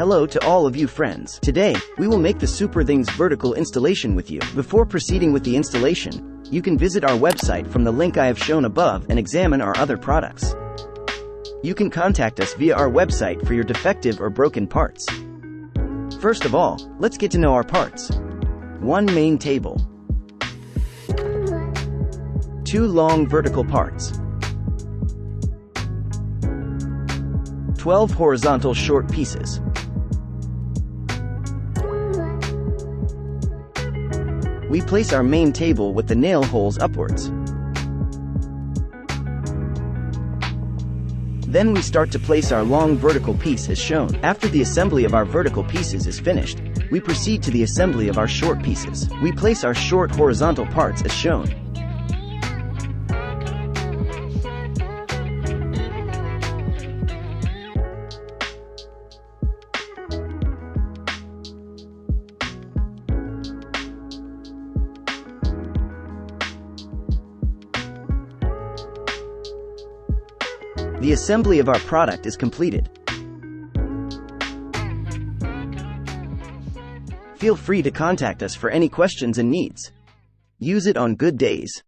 Hello to all of you friends. Today, we will make the Superthings vertical installation with you. Before proceeding with the installation, you can visit our website from the link I have shown above and examine our other products. You can contact us via our website for your defective or broken parts. First of all, let's get to know our parts. 1 main table. 2 long vertical parts. 12 horizontal short pieces. We place our main table with the nail holes upwards. Then we start to place our long vertical piece as shown. After the assembly of our vertical pieces is finished, we proceed to the assembly of our short pieces. We place our short horizontal parts as shown. The assembly of our product is completed. Feel free to contact us for any questions and needs. Use it on good days.